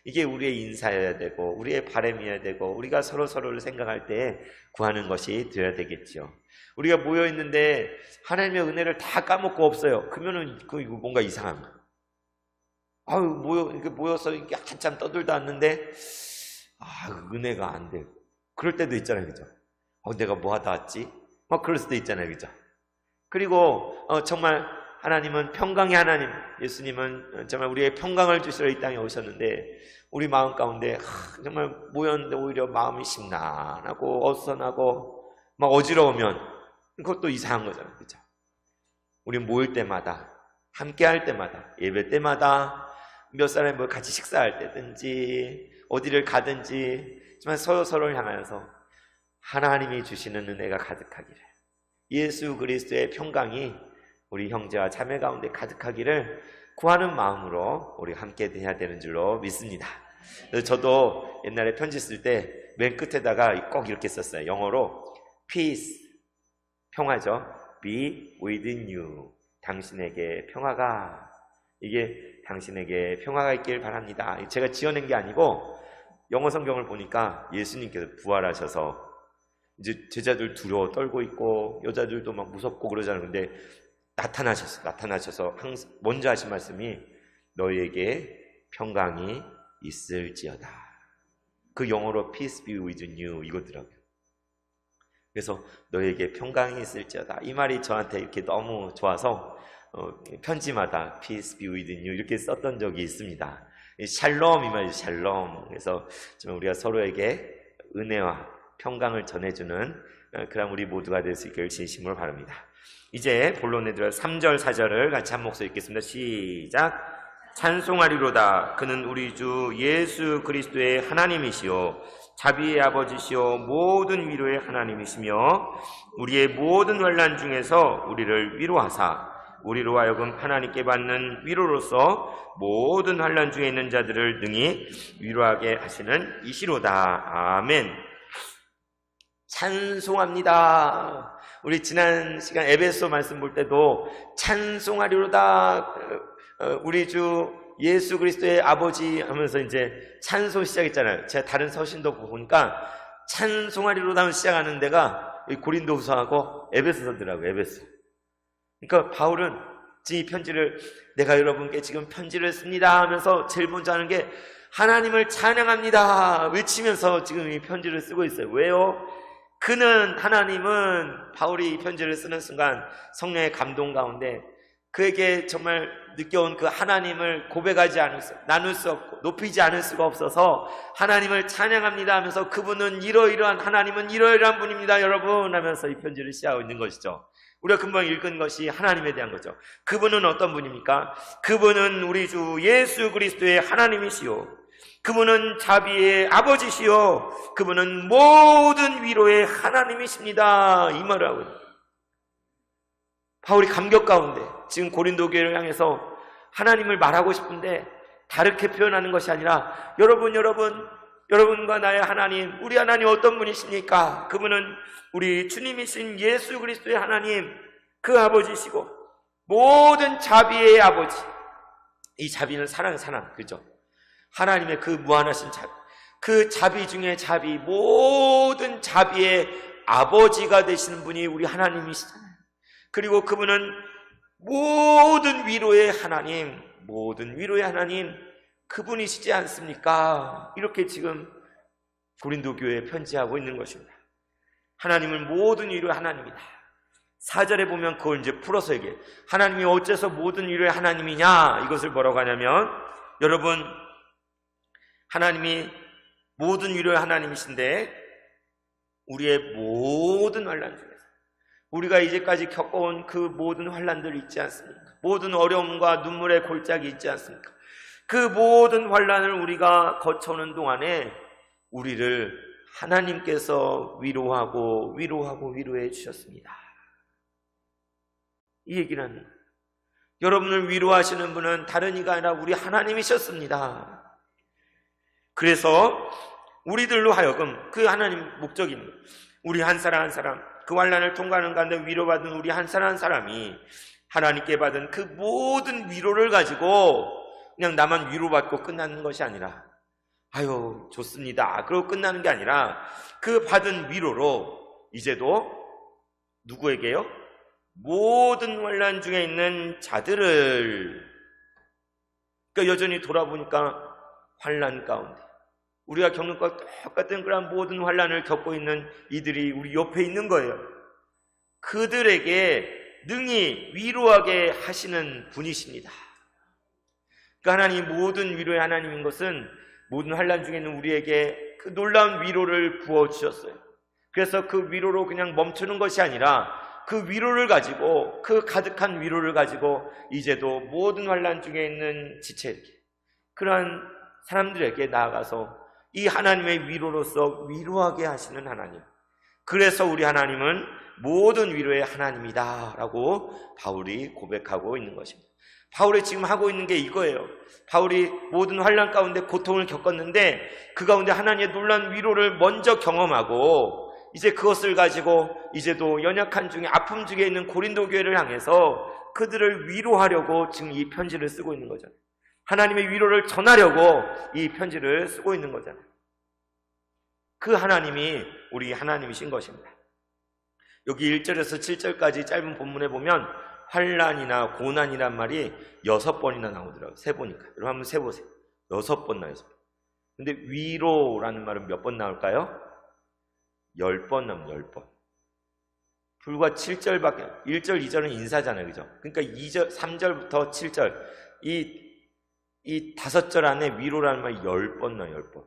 이게 우리의 인사여야 되고 우리의 바람이어야 되고 우리가 서로를 생각할 때 구하는 것이 되어야 되겠죠. 우리가 모여있는데 하나님의 은혜를 다 까먹고 없어요. 그러면은 이거 뭔가 이상한 거예요. 모여서 이렇게 한참 떠들다 왔는데 은혜가 안 돼요. 그럴 때도 있잖아요. 그죠? 내가 뭐 하다 왔지? 막 그럴 수도 있잖아요. 그죠? 그리고 정말 하나님은 평강의 하나님, 예수님은 정말 우리의 평강을 주시러 이 땅에 오셨는데 우리 마음 가운데 정말 모였는데 오히려 마음이 심란하고 어수선하고 막 어지러우면 그것도 이상한 거잖아요. 그죠? 우리 모일 때마다, 함께 할 때마다, 예배 때마다 몇 사람이 뭐 같이 식사할 때든지 어디를 가든지 정말 서로를 향하여서 하나님이 주시는 은혜가 가득하기를, 예수 그리스도의 평강이 우리 형제와 자매 가운데 가득하기를 구하는 마음으로 우리 함께 해야 되는 줄로 믿습니다. 그래서 저도 옛날에 편지 쓸 때 맨 끝에다가 꼭 이렇게 썼어요. 영어로 peace, 평화죠. be with you, 당신에게 평화가, 이게 당신에게 평화가 있길 바랍니다. 제가 지어낸 게 아니고 영어 성경을 보니까 예수님께서 부활하셔서 이제 제자들 두려워 떨고 있고 여자들도 막 무섭고 그러잖아요. 근데 나타나셔서 항상 먼저 하신 말씀이 너희에게 평강이 있을지어다. 그 영어로 peace be with you 이거더라고요. 그래서 너희에게 평강이 있을지어다. 이 말이 저한테 이렇게 너무 좋아서 편지마다 peace be with you 이렇게 썼던 적이 있습니다. 샬롬 이 말이죠. 샬롬. 그래서 좀 우리가 서로에게 은혜와 평강을 전해주는 그런 우리 모두가 될 수 있기를 진심으로 바랍니다. 이제 본론에 들어 3절 4절을 같이 한 목소리 읽겠습니다. 시작. 찬송하리로다. 그는 우리 주 예수 그리스도의 하나님이시요 자비의 아버지시요 모든 위로의 하나님이시며 우리의 모든 환난 중에서 우리를 위로하사 우리로 하여금 하나님께 받는 위로로서 모든 환난 중에 있는 자들을 능히 위로하게 하시는 이시로다. 아멘. 찬송합니다. 우리 지난 시간 에베소 말씀 볼 때도 찬송하리로다. 우리 주 예수 그리스도의 아버지 하면서 이제 찬송 시작했잖아요. 제가 다른 서신도 보니까 찬송하리로다 하면서 시작하는 데가 고린도후서하고 에베소서더라고요. 에베소. 그러니까 바울은 지금 이 편지를 내가 여러분께 지금 편지를 씁니다 하면서 제일 먼저 하는 게 하나님을 찬양합니다 외치면서 지금 이 편지를 쓰고 있어요. 왜요? 그는 하나님은 바울이 이 편지를 쓰는 순간 성령의 감동 가운데 그에게 정말 느껴온 그 하나님을 고백하지 않을 수, 나눌 수 없고 높이지 않을 수가 없어서 하나님을 찬양합니다 하면서 그분은 이러이러한 하나님은 이러이러한 분입니다 여러분 하면서 이 편지를 시작하고 있는 것이죠. 우리가 금방 읽은 것이 하나님에 대한 거죠. 그분은 어떤 분입니까? 그분은 우리 주 예수 그리스도의 하나님이시요 그분은 자비의 아버지시요 그분은 모든 위로의 하나님이십니다. 이 말을 하고 있습니다. 바울이 감격 가운데 지금 고린도 교회를 향해서 하나님을 말하고 싶은데 다르게 표현하는 것이 아니라 여러분과 나의 하나님, 우리 하나님 어떤 분이십니까? 그분은 우리 주님이신 예수 그리스도의 하나님, 그 아버지시고 모든 자비의 아버지. 이 자비는 사랑, 그죠? 하나님의 그 무한하신 자비, 그 자비 중에 자비, 모든 자비의 아버지가 되시는 분이 우리 하나님이시잖아요. 그리고 그분은 모든 위로의 하나님, 그분이시지 않습니까? 이렇게 지금 고린도 교회에 편지하고 있는 것입니다. 하나님은 모든 위로의 하나님이다. 4절에 보면 그걸 이제 풀어서 얘기해. 하나님이 어째서 모든 위로의 하나님이냐? 이것을 뭐라고 하냐면, 여러분, 하나님이 모든 위로의 하나님이신데 우리의 모든 환난 중에서 우리가 이제까지 겪어온 그 모든 환난들 있지 않습니까? 모든 어려움과 눈물의 골짜기 있지 않습니까? 그 모든 환난을 우리가 거쳐오는 동안에 우리를 하나님께서 위로해 주셨습니다. 이 얘기는 합니다. 여러분을 위로하시는 분은 다른 이가 아니라 우리 하나님이셨습니다. 그래서 우리들로 하여금 그 하나님 목적입니다. 우리 한 사람 한 사람 그 환난을 통과하는 가운데 위로받은 우리 한 사람 한 사람이 하나님께 받은 그 모든 위로를 가지고 그냥 나만 위로받고 끝나는 것이 아니라 아유 좋습니다 그러고 끝나는 게 아니라 그 받은 위로로 이제도 누구에게요? 모든 환난 중에 있는 자들을, 그러니까 여전히 돌아보니까 환난 가운데 우리가 겪는 것과 똑같은 그런 모든 환난을 겪고 있는 이들이 우리 옆에 있는 거예요. 그들에게 능히 위로하게 하시는 분이십니다. 그러니까 하나님 모든 위로의 하나님인 것은 모든 환난 중에 있는 우리에게 그 놀라운 위로를 부어주셨어요. 그래서 그 위로로 그냥 멈추는 것이 아니라 그 위로를 가지고, 그 가득한 위로를 가지고 이제도 모든 환난 중에 있는 지체에게, 그러한 사람들에게 나아가서 이 하나님의 위로로서 위로하게 하시는 하나님. 그래서 우리 하나님은 모든 위로의 하나님이다 라고 바울이 고백하고 있는 것입니다. 바울이 지금 하고 있는 게 이거예요. 바울이 모든 환난 가운데 고통을 겪었는데 그 가운데 하나님의 놀라운 위로를 먼저 경험하고 이제 그것을 가지고 이제도 연약한 중에 아픔 중에 있는 고린도 교회를 향해서 그들을 위로하려고 지금 이 편지를 쓰고 있는 거잖아요. 하나님의 위로를 전하려고 이 편지를 쓰고 있는 거잖아요. 그 하나님이 우리 하나님이신 것입니다. 여기 1절에서 7절까지 짧은 본문에 보면 환난이나 고난이란 말이 6번이나 나오더라고요. 세보니까. 여러분 한번 세보세요. 6번 나와요. 근데 위로라는 말은 몇 번 나올까요? 10번 나옵니다. 10번. 불과 7절밖에, 1절, 2절은 인사잖아요. 그죠? 그러니까 2절, 3절부터 7절. 이 5절 안에 위로라는 말이 10번 나와요. 10번.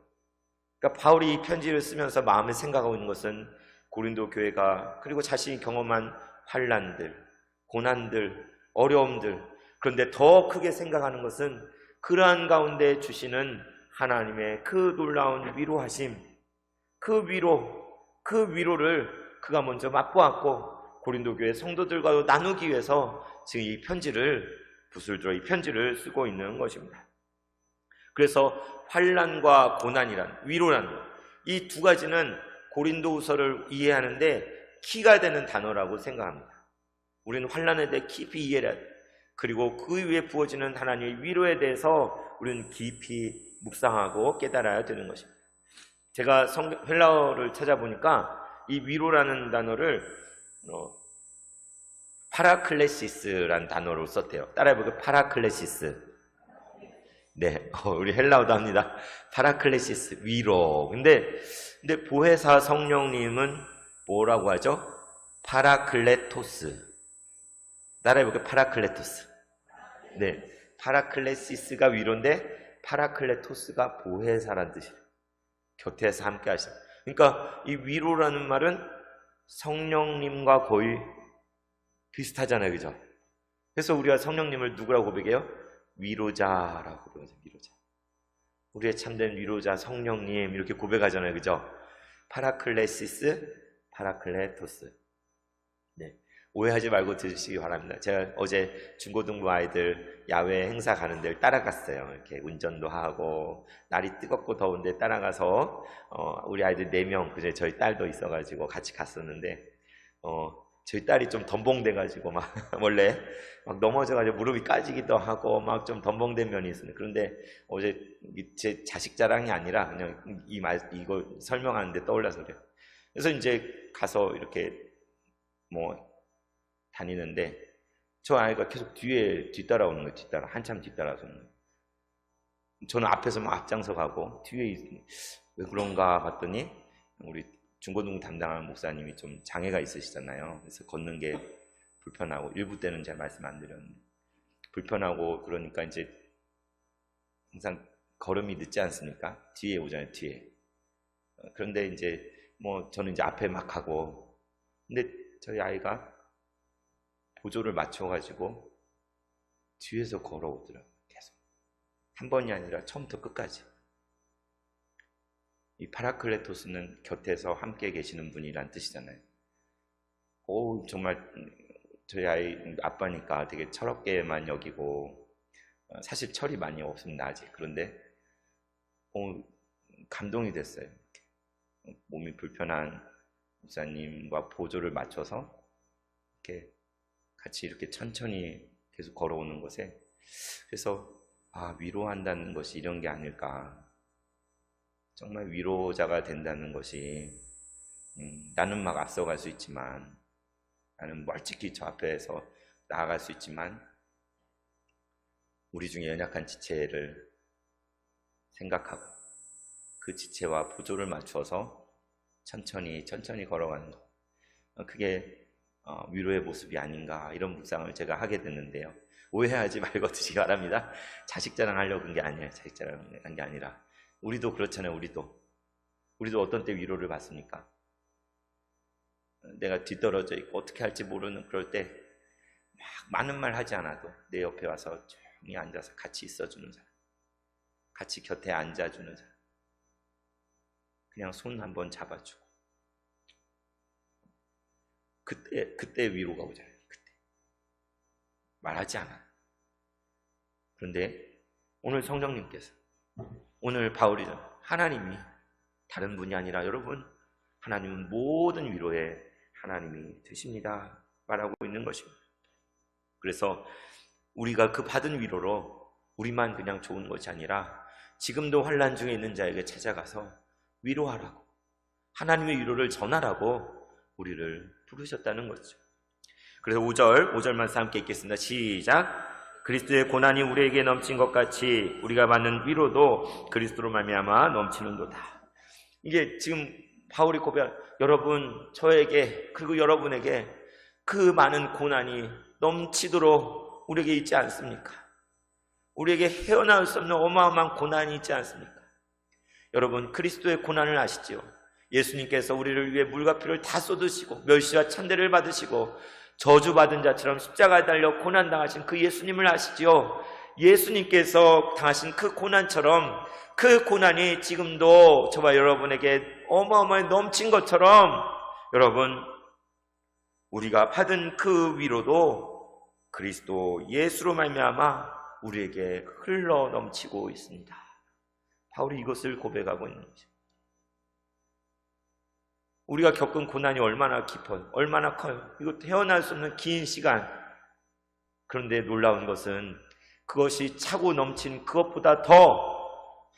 그러니까 바울이 이 편지를 쓰면서 마음에 생각하고 있는 것은 고린도 교회가, 그리고 자신이 경험한 환난들, 고난들, 어려움들, 그런데 더 크게 생각하는 것은 그러한 가운데 주시는 하나님의 그 놀라운 위로하심, 그 위로를 그가 먼저 맛보았고 고린도 교회 성도들과도 나누기 위해서 지금 이 편지를 붓을 들어 이 편지를 쓰고 있는 것입니다. 그래서 환난과 고난이란, 위로란 이 두 가지는 고린도후서를 이해하는데 키가 되는 단어라고 생각합니다. 우리는 환난에 대해 깊이 이해해야 돼. 그리고 그 위에 부어지는 하나님의 위로에 대해서 우리는 깊이 묵상하고 깨달아야 되는 것입니다. 제가 헬라어를 찾아보니까 이 위로라는 단어를 파라클레시스라는 단어로 썼대요. 따라해볼게요. 파라클레시스. 네, 우리 헬라어도 합니다. 파라클레시스, 위로. 근데 보혜사 성령님은 뭐라고 하죠? 파라클레토스. 따라해볼게요. 파라클레토스. 네, 파라클레시스가 위로인데 파라클레토스가 보혜사란 뜻이에요. 곁에서 함께 하시다. 그러니까 이 위로라는 말은 성령님과 거의 비슷하잖아요, 그죠? 그래서 우리가 성령님을 누구라고 고백해요? 위로자라고 고백하죠. 위로자. 우리의 참된 위로자 성령님 이렇게 고백하잖아요, 그죠? 파라클레시스, 파라클레토스. 네, 오해하지 말고 들으시기 바랍니다. 제가 어제 중고등부 아이들 야외 행사 가는 데를 따라갔어요. 이렇게 운전도 하고 날이 뜨겁고 더운데 따라가서 우리 아이들 4명, 그제 저희 딸도 있어가지고 같이 갔었는데 저희 딸이 좀 덤벙대가지고 막 원래 막 넘어져가지고 무릎이 까지기도 하고 막 좀 덤벙된 면이 있습니다. 그런데 어제 제 자식 자랑이 아니라 그냥 이걸 설명하는데 떠올라서 그래요. 그래서 이제 가서 이렇게 다니는데 저 아이가 계속 뒤따라오는 거예요. 한참 뒤따라서. 저는 앞에서 막 앞장서 가고 뒤에 왜 그런가 봤더니 우리 중고등부 담당하는 목사님이 좀 장애가 있으시잖아요. 그래서 걷는 게 불편하고, 일부 때는 제가 말씀 안 드렸는데 불편하고, 그러니까 이제 항상 걸음이 늦지 않습니까? 뒤에 오잖아요, 뒤에. 그런데 이제 저는 이제 앞에 막 가고, 근데 저희 아이가 보조를 맞춰가지고 뒤에서 걸어오더라고요. 계속. 한 번이 아니라 처음부터 끝까지. 이 파라클레토스는 곁에서 함께 계시는 분이란 뜻이잖아요. 정말 저희 아이 아빠니까 되게 철없게만 여기고, 사실 철이 많이 없습니다, 아직. 그런데 감동이 됐어요. 몸이 불편한 목사님과 보조를 맞춰서 이렇게 같이 이렇게 천천히 계속 걸어오는 것에, 그래서 위로한다는 것이 이런 게 아닐까. 정말 위로자가 된다는 것이, 나는 막 앞서갈 수 있지만, 나는 멀찍이 저 앞에서 나아갈 수 있지만, 우리 중에 연약한 지체를 생각하고 그 지체와 보조를 맞춰서 천천히 걸어가는 것, 그게 위로의 모습이 아닌가, 이런 묵상을 제가 하게 됐는데요. 오해하지 말고 드시기 바랍니다. 자식 자랑하려고 그런 게 아니에요. 자식 자랑한 게 아니라 우리도 그렇잖아요. 우리도 어떤 때 위로를 받습니까? 내가 뒤떨어져 있고 어떻게 할지 모르는 그럴 때 막 많은 말 하지 않아도 내 옆에 와서 조용히 앉아서 같이 있어주는 사람, 같이 곁에 앉아주는 사람, 그냥 손 한번 잡아주고, 그때 위로가 오잖아요. 그때 말하지 않아요. 그런데 오늘 성령님께서, 오늘 바울이 하나님이 다른 분이 아니라 여러분, 하나님은 모든 위로의 하나님이 되십니다 말하고 있는 것입니다. 그래서 우리가 그 받은 위로로 우리만 그냥 좋은 것이 아니라 지금도 환난 중에 있는 자에게 찾아가서 위로하라고, 하나님의 위로를 전하라고 우리를 부르셨다는 것이죠. 그래서 5절 말씀 함께 읽겠습니다. 시작. 그리스도의 고난이 우리에게 넘친 것 같이 우리가 받는 위로도 그리스도로 말미암아 넘치는도다. 이게 지금 바울이 고백한, 여러분, 저에게, 그리고 여러분에게 그 많은 고난이 넘치도록 우리에게 있지 않습니까? 우리에게 헤어나올 수 없는 어마어마한 고난이 있지 않습니까? 여러분, 그리스도의 고난을 아시지요? 예수님께서 우리를 위해 물과 피를 다 쏟으시고 멸시와 천대를 받으시고 저주받은 자처럼 십자가에 달려 고난당하신 그 예수님을 아시지요? 예수님께서 당하신 그 고난처럼 그 고난이 지금도 저와 여러분에게 어마어마하게 넘친 것처럼 여러분 우리가 받은 그 위로도 그리스도 예수로 말미암아 우리에게 흘러 넘치고 있습니다. 바울이 이것을 고백하고 있는 거죠. 우리가 겪은 고난이 얼마나 깊어요. 얼마나 커요. 이거 헤어날 수 없는 긴 시간. 그런데 놀라운 것은 그것이 차고 넘친 그것보다 더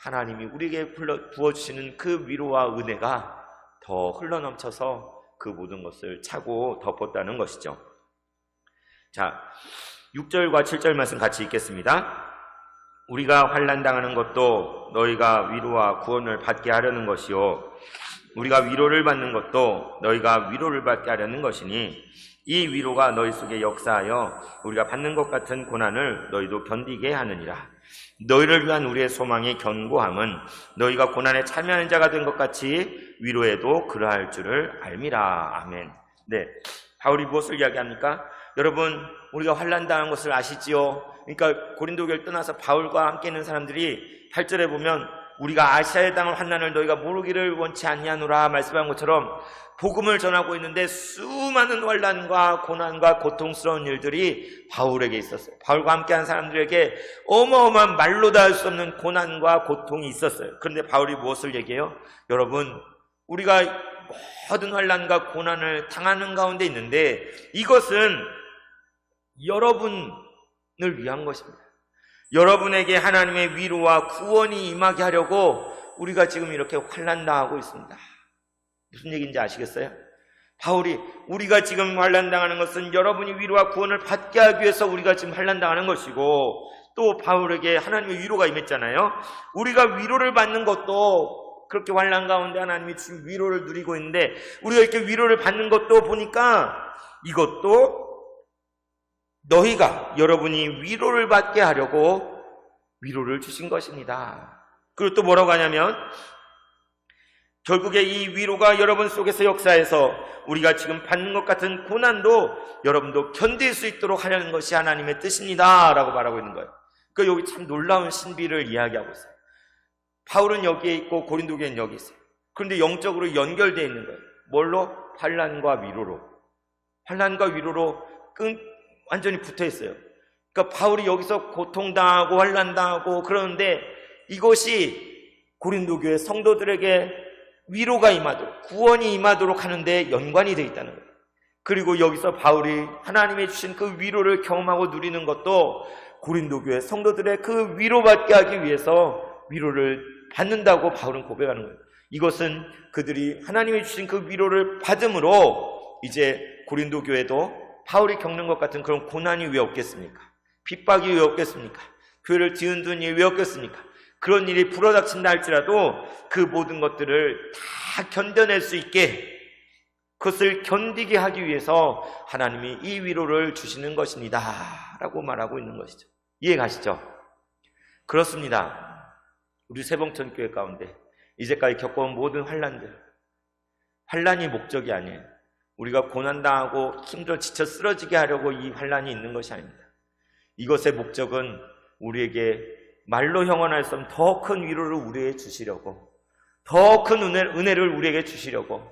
하나님이 우리에게 부어주시는 그 위로와 은혜가 더 흘러넘쳐서 그 모든 것을 차고 덮었다는 것이죠. 자, 6절과 7절 말씀 같이 읽겠습니다. 우리가 환난당하는 것도 너희가 위로와 구원을 받게 하려는 것이요 우리가 위로를 받는 것도 너희가 위로를 받게 하려는 것이니 이 위로가 너희 속에 역사하여 우리가 받는 것 같은 고난을 너희도 견디게 하느니라. 너희를 위한 우리의 소망의 견고함은 너희가 고난에 참여하는 자가 된 것 같이 위로에도 그러할 줄을 알미라. 아멘. 네, 바울이 무엇을 이야기합니까? 여러분, 우리가 환난당한 것을 아시지요? 그러니까 고린도 교회를 떠나서 바울과 함께 있는 사람들이 8절에 보면 우리가 아시아에 당한 환난을 너희가 모르기를 원치 아니하노라 말씀한 것처럼 복음을 전하고 있는데 수많은 환난과 고난과 고통스러운 일들이 바울에게 있었어요. 바울과 함께한 사람들에게 어마어마한 말로 다 할 수 없는 고난과 고통이 있었어요. 그런데 바울이 무엇을 얘기해요? 여러분, 우리가 모든 환난과 고난을 당하는 가운데 있는데 이것은 여러분을 위한 것입니다. 여러분에게 하나님의 위로와 구원이 임하게 하려고 우리가 지금 이렇게 환난당하고 있습니다. 무슨 얘기인지 아시겠어요? 바울이 우리가 지금 환난당하는 것은 여러분이 위로와 구원을 받게 하기 위해서 우리가 지금 환난당하는 것이고 또 바울에게 하나님의 위로가 임했잖아요. 우리가 위로를 받는 것도 그렇게 환난 가운데 하나님이 지금 위로를 누리고 있는데 우리가 이렇게 위로를 받는 것도 보니까 이것도 너희가 여러분이 위로를 받게 하려고 위로를 주신 것입니다. 그리고 또 뭐라고 하냐면 결국에 이 위로가 여러분 속에서 역사해서 우리가 지금 받는 것 같은 고난도 여러분도 견딜 수 있도록 하려는 것이 하나님의 뜻입니다 라고 말하고 있는 거예요. 그러니까 여기 참 놀라운 신비를 이야기하고 있어요. 바울은 여기에 있고 고린도 교회는 여기 있어요. 그런데 영적으로 연결되어 있는 거예요. 뭘로? 환난과 위로로. 환난과 위로로 완전히 붙어 있어요. 그러니까 바울이 여기서 고통당하고 환난당하고 그러는데 이것이 고린도 교회 성도들에게 위로가 임하도록 구원이 임하도록 하는데 연관이 되어 있다는 거예요. 그리고 여기서 바울이 하나님이 주신 그 위로를 경험하고 누리는 것도 고린도 교회 성도들의 그 위로받게 하기 위해서 위로를 받는다고 바울은 고백하는 거예요. 이것은 그들이 하나님이 주신 그 위로를 받음으로 이제 고린도 교회도 바울이 겪는 것 같은 그런 고난이 왜 없겠습니까? 핍박이 왜 없겠습니까? 교회를 뒤흔드는 일이 왜 없겠습니까? 그런 일이 불어닥친다 할지라도 그 모든 것들을 다 견뎌낼 수 있게 그것을 견디게 하기 위해서 하나님이 이 위로를 주시는 것입니다 라고 말하고 있는 것이죠. 이해 가시죠? 그렇습니다. 우리 새봉천교회 가운데 이제까지 겪어온 모든 환난이 목적이 아니에요. 우리가 고난당하고 힘들어 지쳐 쓰러지게 하려고 이 환난이 있는 것이 아닙니다. 이것의 목적은 우리에게 말로 형언할 수 없는 더 큰 위로를 우리에게 주시려고, 더 큰 은혜를 우리에게 주시려고,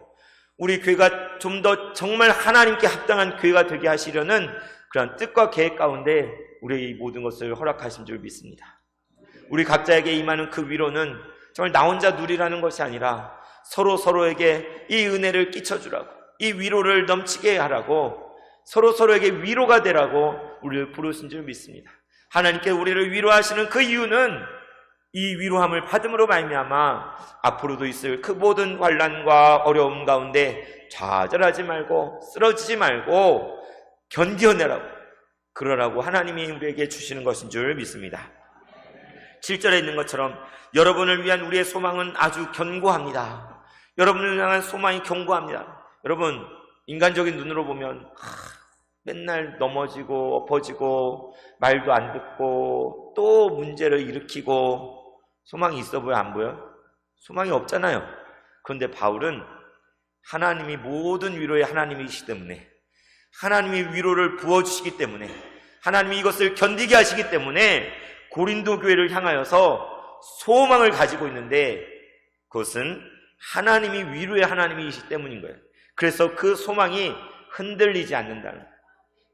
우리 교회가 좀 더 정말 하나님께 합당한 교회가 되게 하시려는 그런 뜻과 계획 가운데 우리의 이 모든 것을 허락하신 줄 믿습니다. 우리 각자에게 임하는 그 위로는 정말 나 혼자 누리라는 것이 아니라 서로에게 이 은혜를 끼쳐주라고, 이 위로를 넘치게 하라고, 서로에게 위로가 되라고 우리를 부르신 줄 믿습니다. 하나님께 우리를 위로하시는 그 이유는 이 위로함을 받음으로 말미암아 앞으로도 있을 그 모든 환난과 어려움 가운데 좌절하지 말고 쓰러지지 말고 견뎌내라고, 그러라고 하나님이 우리에게 주시는 것인 줄 믿습니다. 7절에 있는 것처럼 여러분을 위한 우리의 소망은 아주 견고합니다. 여러분을 향한 소망이 견고합니다. 여러분, 인간적인 눈으로 보면 맨날 넘어지고 엎어지고 말도 안 듣고 또 문제를 일으키고 소망이 있어 보여 안 보여? 소망이 없잖아요. 그런데 바울은 하나님이 모든 위로의 하나님이시기 때문에, 하나님이 위로를 부어주시기 때문에, 하나님이 이것을 견디게 하시기 때문에 고린도 교회를 향하여서 소망을 가지고 있는데 그것은 하나님이 위로의 하나님이시기 때문인 거예요. 그래서 그 소망이 흔들리지 않는다는 거예요.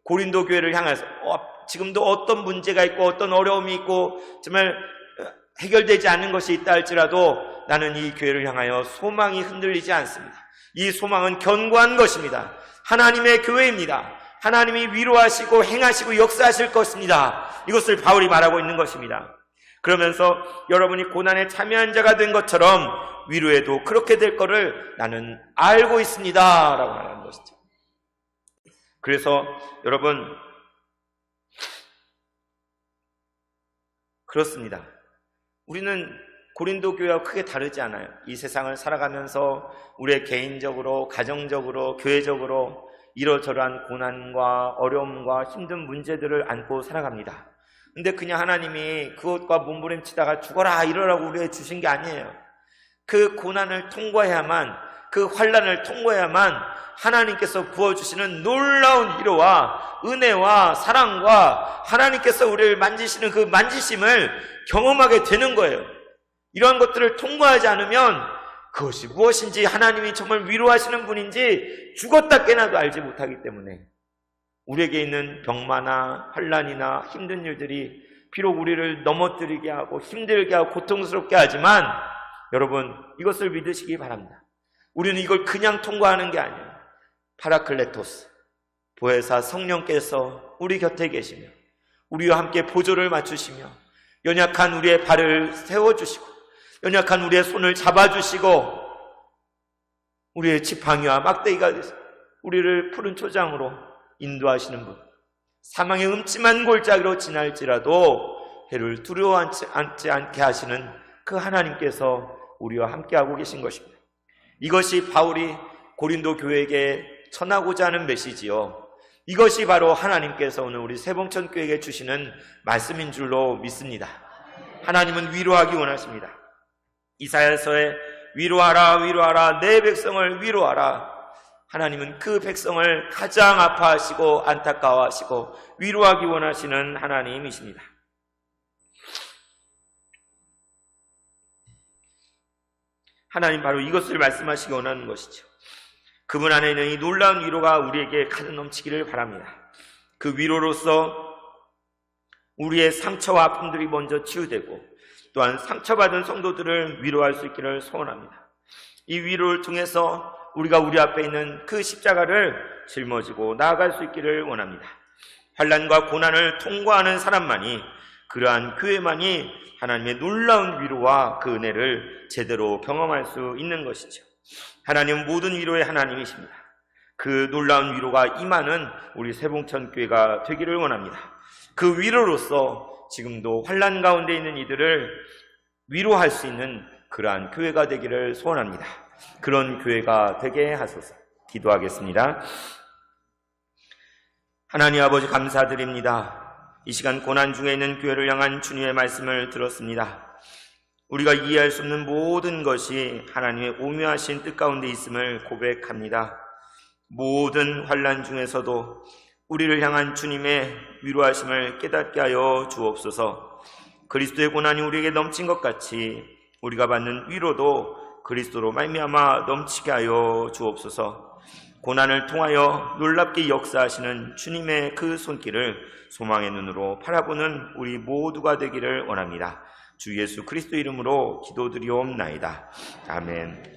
고린도 교회를 향해서 지금도 어떤 문제가 있고 어떤 어려움이 있고 정말 해결되지 않는 것이 있다 할지라도 나는 이 교회를 향하여 소망이 흔들리지 않습니다. 이 소망은 견고한 것입니다. 하나님의 교회입니다. 하나님이 위로하시고 행하시고 역사하실 것입니다. 이것을 바울이 말하고 있는 것입니다. 그러면서 여러분이 고난에 참여한 자가 된 것처럼 위로에도 그렇게 될 거를 나는 알고 있습니다 라고 말하는 것이죠. 그래서 여러분 그렇습니다. 우리는 고린도 교회와 크게 다르지 않아요. 이 세상을 살아가면서 우리의 개인적으로, 가정적으로, 교회적으로 이러저러한 고난과 어려움과 힘든 문제들을 안고 살아갑니다. 근데 그냥 하나님이 그것과 몸부림치다가 죽어라 이러라고 우리에게 주신 게 아니에요. 그 고난을 통과해야만, 그 환난을 통과해야만 하나님께서 부어주시는 놀라운 위로와 은혜와 사랑과 하나님께서 우리를 만지시는 그 만지심을 경험하게 되는 거예요. 이러한 것들을 통과하지 않으면 그것이 무엇인지, 하나님이 정말 위로하시는 분인지 죽었다 깨나도 알지 못하기 때문에 우리에게 있는 병마나 환난이나 힘든 일들이 비록 우리를 넘어뜨리게 하고 힘들게 하고 고통스럽게 하지만 여러분 이것을 믿으시기 바랍니다. 우리는 이걸 그냥 통과하는 게 아니에요. 파라클레토스, 보혜사 성령께서 우리 곁에 계시며 우리와 함께 보조를 맞추시며 연약한 우리의 발을 세워주시고 연약한 우리의 손을 잡아주시고 우리의 지팡이와 막대기가 되서 우리를 푸른 초장으로 인도하시는 분, 사망의 음침한 골짜기로 지날지라도 해를 두려워하지 않게 하시는 그 하나님께서 우리와 함께하고 계신 것입니다. 이것이 바울이 고린도 교회에게 전하고자 하는 메시지요. 이것이 바로 하나님께서 오늘 우리 세봉천교회에게 주시는 말씀인 줄로 믿습니다. 하나님은 위로하기 원하십니다. 이사야서에 위로하라 위로하라 내 백성을 위로하라. 하나님은 그 백성을 가장 아파하시고 안타까워하시고 위로하기 원하시는 하나님이십니다. 하나님 바로 이것을 말씀하시기 원하는 것이죠. 그분 안에 있는 이 놀라운 위로가 우리에게 가득 넘치기를 바랍니다. 그 위로로서 우리의 상처와 아픔들이 먼저 치유되고 또한 상처받은 성도들을 위로할 수 있기를 소원합니다. 이 위로를 통해서 우리가 우리 앞에 있는 그 십자가를 짊어지고 나아갈 수 있기를 원합니다. 환난과 고난을 통과하는 사람만이, 그러한 교회만이 하나님의 놀라운 위로와 그 은혜를 제대로 경험할 수 있는 것이죠. 하나님은 모든 위로의 하나님이십니다. 그 놀라운 위로가 임하는 우리 세봉천교회가 되기를 원합니다. 그 위로로서 지금도 환난 가운데 있는 이들을 위로할 수 있는 그러한 교회가 되기를 소원합니다. 그런 교회가 되게 하소서. 기도하겠습니다. 하나님 아버지 감사드립니다. 이 시간 고난 중에 있는 교회를 향한 주님의 말씀을 들었습니다. 우리가 이해할 수 없는 모든 것이 하나님의 오묘하신 뜻 가운데 있음을 고백합니다. 모든 환난 중에서도 우리를 향한 주님의 위로하심을 깨닫게 하여 주옵소서. 그리스도의 고난이 우리에게 넘친 것 같이 우리가 받는 위로도 그리스도로 말미암아 넘치게 하여 주옵소서. 고난을 통하여 놀랍게 역사하시는 주님의 그 손길을 소망의 눈으로 바라보는 우리 모두가 되기를 원합니다. 주 예수 그리스도 이름으로 기도드리옵나이다. 아멘.